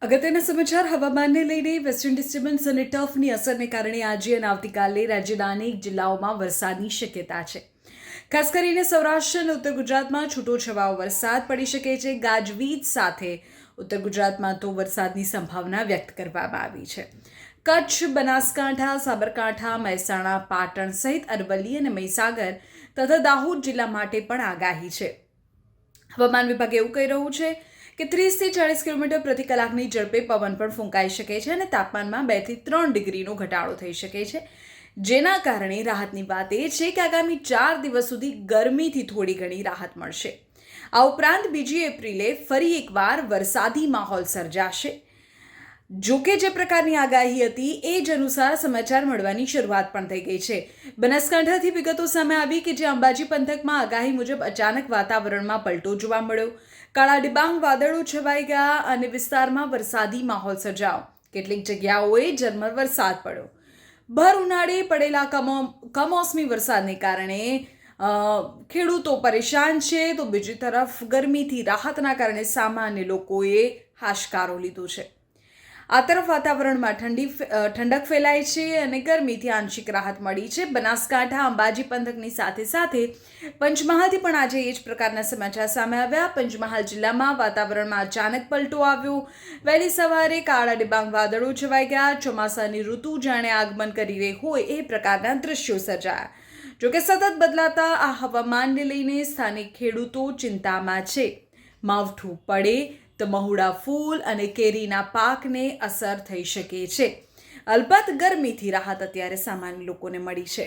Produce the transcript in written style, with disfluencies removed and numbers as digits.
અગત્યના સમાચાર હવામાનને લઈને વેસ્ટર્ન ડિસ્ટર્બન્સ અને ટફની અસરને કારણે આજે અને આવતીકાલે રાજ્યના અનેક જિલ્લાઓમાં વરસાદની શક્યતા છે. ખાસ કરીને સૌરાષ્ટ્ર અને ઉત્તર ગુજરાતમાં છૂટોછવાયો વરસાદ પડી શકે છે. ગાજવીજ સાથે ઉત્તર ગુજરાતમાં તો વરસાદની સંભાવના વ્યક્ત કરવામાં આવી છે. કચ્છ, બનાસકાંઠા, સાબરકાંઠા, મહેસાણા, પાટણ સહિત અરવલ્લી અને મહીસાગર તથા દાહોદ જિલ્લા માટે પણ આગાહી છે. હવામાન વિભાગ એવું કહી રહ્યું છે કે 30 થી 40 કિલોમીટર પ્રતિ કલાકની ઝડપે પવન પણ ફૂંકાઈ શકે છે અને તાપમાનમાં 2 થી 3 ડિગ્રીનો ઘટાડો થઈ શકે છે. જેના કારણે રાહતની વાત એ છે કે આગામી 4 દિવસ સુધી ગરમીથી થોડી ઘણી રાહત મળશે. આ ઉપરાંત 2 એપ્રિલે ફરી એકવાર વરસાદી માહોલ સર્જાશે. જોકે જે પ્રકારની આગાહી હતી એ જ અનુસાર સમાચાર મળવાની શરૂઆત પણ થઈ ગઈ છે. બનાસકાંઠાથી વિગતો સામે આવી કે જે અંબાજી પંથકમાં આગાહી મુજબ અચાનક વાતાવરણમાં પલટો જોવા મળ્યો. કાળા ડિબાંગ વાદળો છવાઈ ગયા અને વિસ્તારમાં વરસાદી માહોલ સર્જાયો. કેટલીક જગ્યાઓએ ઝરમર વરસાદ પડ્યો. ભર ઉનાળે પડેલા કમોસમી વરસાદને કારણે ખેડૂતો પરેશાન છે, તો બીજી તરફ ગરમીથી રાહતના કારણે સામાન્ય લોકોએ હાશકારો લીધો છે. આ તરફ વાતાવરણમાં ઠંડક ફેલાઈ છે અને ગરમીથી આંશિક રાહત મળી છે. બનાસકાંઠા, અંબાજી પંથકની સાથે સાથે પંચમહાલથી પણ આજે એ જ પ્રકારના સમાચાર સામે આવ્યા. પંચમહાલ જિલ્લામાં વાતાવરણમાં અચાનક પલટો આવ્યો. વહેલી સવારે કાળા ડિબાંગ વાદળો છવાઈ ગયા. ચોમાસાની ઋતુ જાણે આગમન કરી રહી હોય એ પ્રકારના દ્રશ્યો સર્જાયા. જોકે સતત બદલાતા આ હવામાનને લઈને સ્થાનિક ખેડૂતો ચિંતામાં છે. માવઠું પડે તો મહુડા ફૂલ અને કેરીના પાકને અસર થઈ શકે છે. અલબત્ત ગરમીથી રાહત અત્યારે સામાન્ય લોકોને મળી છે.